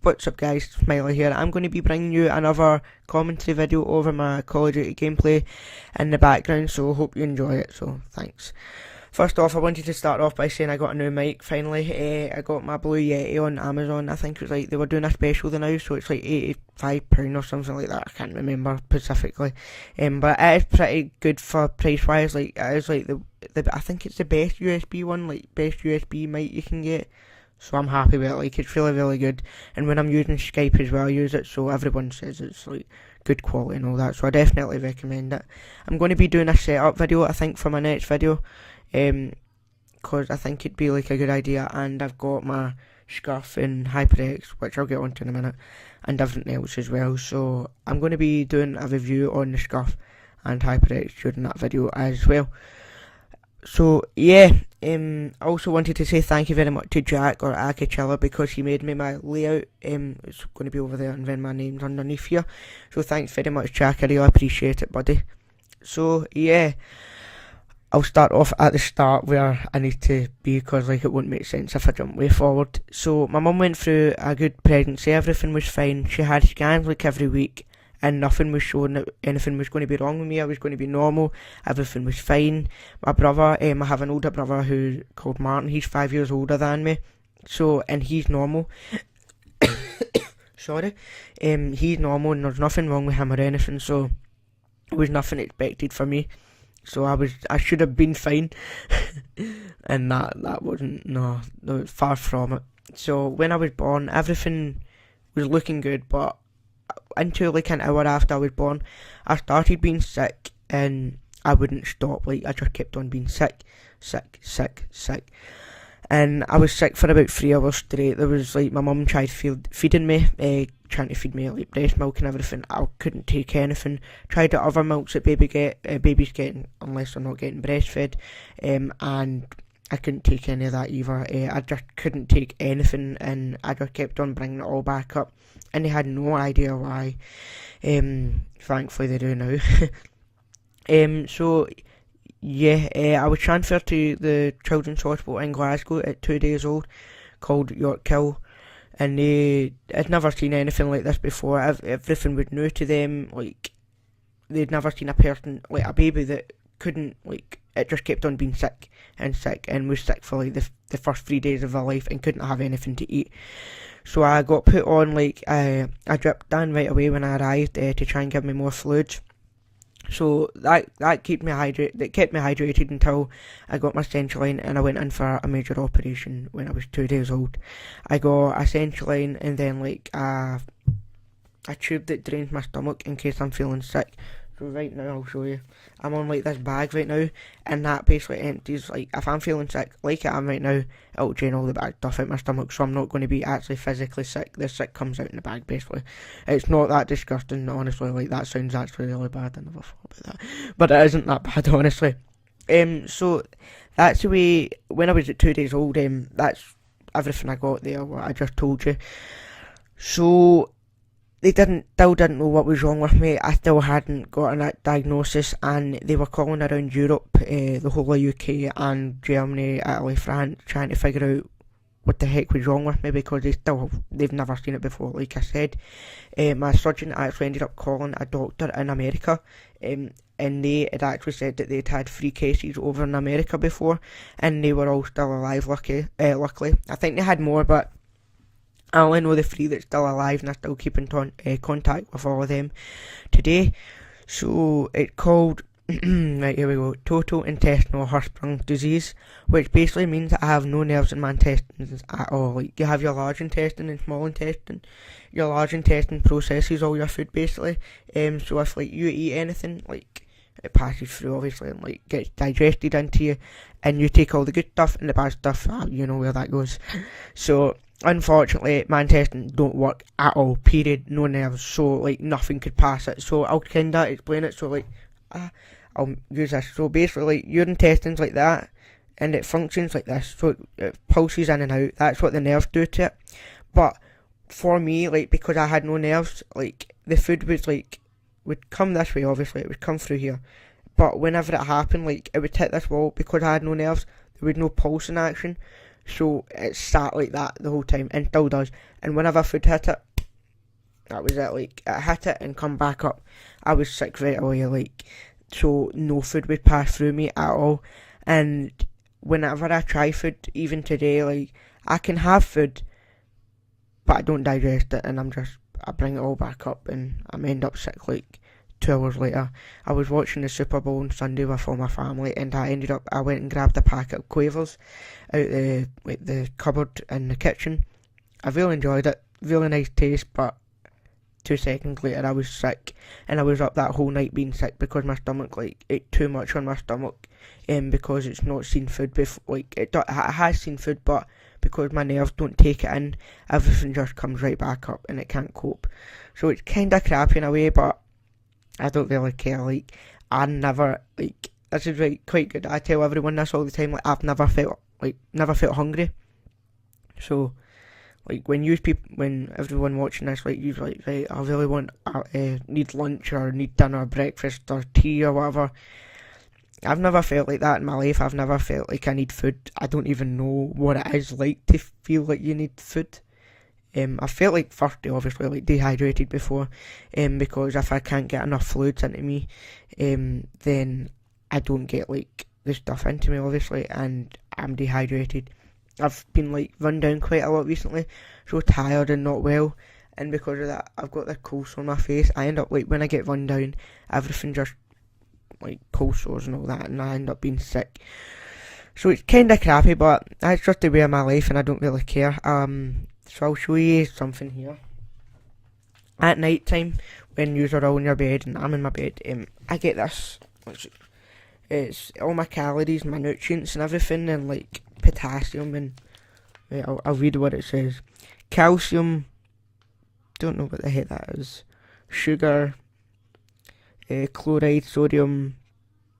What's up guys, Smiley here. I'm going to be bringing you another commentary video over my Call of Duty gameplay in the background, so hope you enjoy it, so thanks. First off, I wanted to start off by saying I got a new mic finally. I got my Blue Yeti on Amazon. I think it was like, they were doing a special the now, so it's like £85 or something like that. I can't remember specifically. But it is pretty good for price wise. Like, it is like I think it's the best USB one, like best USB mic you can get. So I'm happy with it, like it's really good, and when I'm using Skype as well I use it, so everyone says it's like good quality and all that, so I definitely recommend it. I'm going to be doing a setup video I think for my next video, because I think it'd be like a good idea, and I've got my scarf and HyperX, which I'll get onto in a minute, and everything else as well, so I'm going to be doing a review on the scarf and HyperX during that video as well. So yeah, I also wanted to say thank you very much to Jack or Akachilla, because he made me my layout. It's going to be over there, and then my name's underneath here. So thanks very much, Jack. I really appreciate it, buddy. So yeah, I'll start off at the start where I need to be, because like it won't make sense if I jump way forward. So my mum went through a good pregnancy. Everything was fine. She had scans like every week, and nothing was showing that anything was going to be wrong with me. I was going to be normal. Everything was fine. My brother, I have an older brother who called Martin. He's 5 years older than me, so, and he's normal. Sorry, he's normal, and there's nothing wrong with him or anything. So there was nothing expected for me. So I should have been fine, and that wasn't, no, far from it. So when I was born, everything was looking good, but until like an hour after I was born, I started being sick, and I wouldn't stop. Like, I just kept on being sick, and I was sick for about 3 hours straight. There was like, my mum tried feeding me, trying to feed me like breast milk and everything. I couldn't take anything. Tried the other milks that babies getting, unless they're not getting breastfed, and I couldn't take any of that either. I just couldn't take anything, and I just kept on bringing it all back up, and they had no idea why. Thankfully they do now. So yeah, I was transferred to the Children's Hospital in Glasgow at 2 days old, called York Kill, and they had never seen anything like this before. Everything was new to them. Like, they'd never seen a person, like a baby that couldn't, like, it just kept on being sick and was sick for like the first 3 days of her life and couldn't have anything to eat. So I got put on like a drip down right away when I arrived, to try and give me more fluids. So that kept me hydrated until I got my central line, and I went in for a major operation when I was 2 days old. I got a central line, and then like a tube that drains my stomach in case I'm feeling sick. So right now I'll show you. I'm on like this bag right now, and that basically empties, like if I'm feeling sick like I am right now, it'll drain all the bad stuff out my stomach, so I'm not going to be actually physically sick. The sick comes out in the bag basically. It's not that disgusting, honestly. Like, that sounds actually really bad. I never thought about that, but it isn't that bad, honestly. So that's the way. When I was at 2 days old, that's everything I got there, what I just told you. So they still didn't know what was wrong with me. I still hadn't gotten that diagnosis, and they were calling around Europe, the whole of UK and Germany, Italy, France, trying to figure out what the heck was wrong with me, because they've never seen it before, like I said. My surgeon actually ended up calling a doctor in America, and they had actually said that they'd had 3 cases over in America before, and they were all still alive, luckily. I think they had more, but I only know the 3 that's still alive, and I still keep in contact with all of them today. So it's called, right, here we go, total intestinal Hirschsprung disease, which basically means that I have no nerves in my intestines at all. Like, you have your large intestine and small intestine. Your large intestine processes all your food basically. So if like you eat anything, like, it passes through obviously and like gets digested into you, and you take all the good stuff and the bad stuff, you know where that goes. So unfortunately, my intestines don't work at all, period, no nerves, so like nothing could pass it. So I'll kinda explain it. So like, I'll use this. So basically, like, your intestines like that, and it functions like this, so it pulses in and out. That's what the nerves do to it. But for me, like, because I had no nerves, like, the food was like, would come this way, obviously, it would come through here. But whenever it happened, like, it would hit this wall. Because I had no nerves, there was no pulsing action. so it sat like that the whole time, and still does. And whenever food hit it, that was it. Like, it hit it and come back up. I was sick right away. Like, so no food would pass through me at all. And whenever I try food, even today, like, I can have food, but I don't digest it, and I bring it all back up, and I end up sick like 2 hours later. I was watching the Super Bowl on Sunday with all my family, and I went and grabbed a packet of Quavers out the cupboard in the kitchen. I really enjoyed it, really nice taste, but 2 seconds later I was sick, and I was up that whole night being sick because my stomach like ate too much on my stomach, because it's not seen food before. Like, it has seen food, but because my nerves don't take it in, everything just comes right back up and it can't cope. So it's kinda crappy in a way, but I don't really care. Like, I never, like, this is right, quite good. I tell everyone this all the time. Like, I've never felt hungry. So, like, when everyone watching this, like, you're like, right, I really need lunch or need dinner, breakfast or tea or whatever. I've never felt like that in my life. I've never felt like I need food. I don't even know what it is like to feel like you need food. I felt like, firstly, obviously, like, dehydrated before, because if I can't get enough fluids into me, then I don't get, like, the stuff into me, obviously, and I'm dehydrated. I've been, like, run down quite a lot recently, so tired and not well, and because of that, I've got the cold sore on my face. I end up, like, when I get run down, everything just, like, cold sores and all that, and I end up being sick. So it's kinda crappy, but that's just the way of my life, and I don't really care. So I'll show you something here. At night time, when you are all in your bed and I'm in my bed, I get this. It's all my calories, my nutrients and everything, and like potassium and I'll read what it says. Calcium. Don't know what the heck that is. Sugar. Chloride, sodium,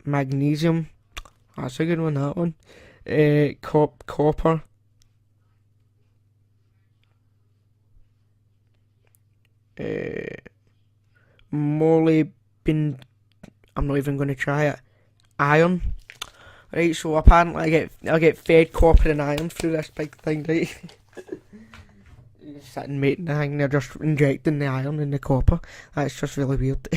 magnesium. That's a good one. That one. Copper. Molybdenum. I'm not even going to try it. Iron. Right, so apparently I get fed copper and iron through this big thing, right? Sitting making the thing, they're just injecting the iron in the copper. That's just really weird.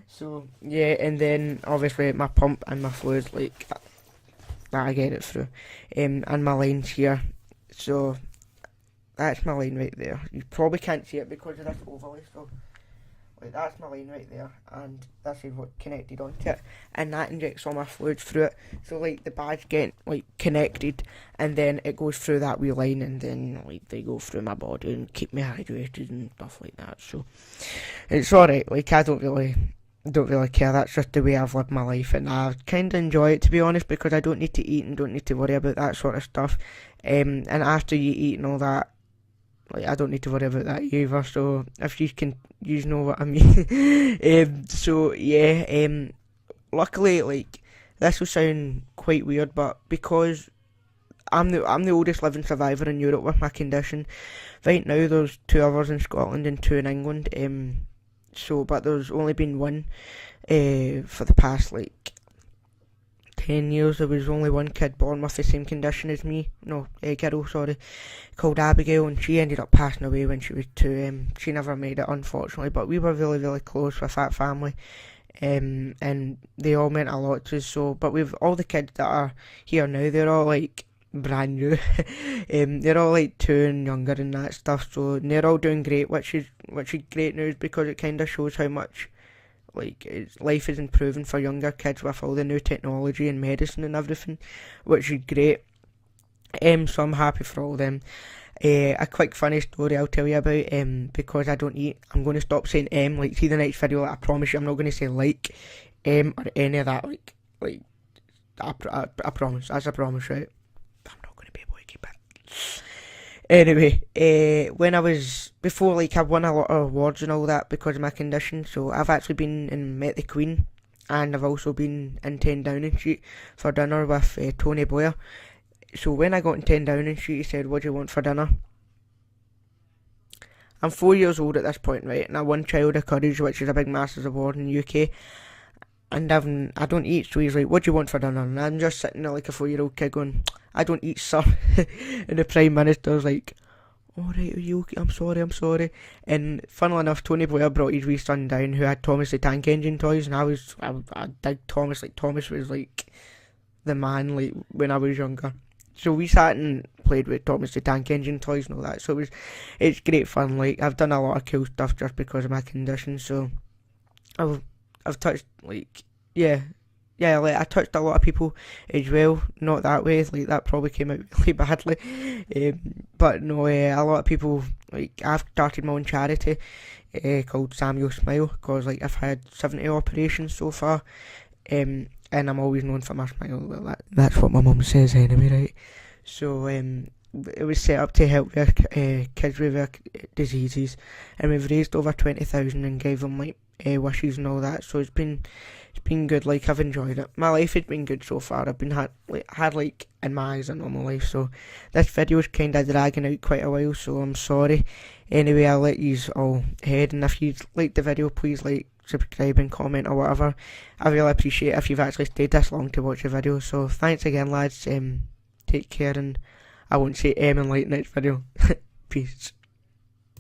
So yeah, and then obviously my pump and my fluids, like that I get it through, and my lines here. So that's my line right there. You probably can't see it because of this overlay, so like that's my line right there, and this is what connected onto it, and that injects all my fluids through it. So like the badge get like connected, and then it goes through that wee line, and then like they go through my body and keep me hydrated and stuff like that. So it's alright. Like I don't really care. That's just the way I've lived my life, and I kind of enjoy it, to be honest, because I don't need to eat and don't need to worry about that sort of stuff. And after you eat and all that, like I don't need to worry about that either. So if you can, you know what I mean. So yeah. Luckily, like this will sound quite weird, but because I'm the oldest living survivor in Europe with my condition, right now there's 2 others in Scotland and 2 in England. So, but there's only been one for the past like 10 years. There was only one kid born with the same condition as me. No, girl, sorry, called Abigail, and she ended up passing away when she was 2. She never made it, unfortunately, but we were really, really close with that family. And they all meant a lot to us. So, but with all the kids that are here now, they're all like brand new. They're all like 2 and younger and that stuff, so they're all doing great, which is great news, because it kind of shows how much like life is improving for younger kids with all the new technology and medicine and everything, which is great. So I'm happy for all them. A quick funny story I'll tell you about, because I don't eat, I'm going to stop saying like, see the next video, like, I promise you I'm not going to say like or any of that, like I promise, that's a promise, right? I'm not going to be able to keep it. Anyway, when I was, before, like, I won a lot of awards and all that because of my condition, so I've actually been and met the Queen, and I've also been in 10 Downing Street for dinner with Tony Blair. So when I got in 10 Downing Street, he said, "What do you want for dinner?" I'm 4 years old at this point, right, and I won Child of Courage, which is a big Masters award in the UK, and I don't eat, so he's like, what do you want for dinner? And I'm just sitting there like a 4-year-old kid going, I don't eat, sir. And the Prime Minister's like, alright, are you okay? I'm sorry. And funnily enough, Tony Blair brought his wee son down who had Thomas the Tank Engine toys, and I dig Thomas, like Thomas was like the man like when I was younger. So we sat and played with Thomas the Tank Engine toys and all that. So it's great fun. Like I've done a lot of cool stuff just because of my condition. So I've touched like like I touched a lot of people as well. Not that way, like that probably came out really badly. But no, a lot of people, like I've started my own charity called Samuel Smile, because like I've had 70 operations so far, and I'm always known for my smile. Well, that's what my mum says anyway, right? So it was set up to help kids with diseases, and we've raised over 20,000 and gave them like wishes and all that. So it's been good. Like I've enjoyed it. My life has been good so far. I've been had like in my eyes a normal life. So this video's kind of dragging out quite a while. So I'm sorry. Anyway, I'll let yous all head. And if you like the video, please like, subscribe and comment or whatever. I really appreciate it if you've actually stayed this long to watch the video. So thanks again, lads. Take care, and I won't say and like next video. Peace.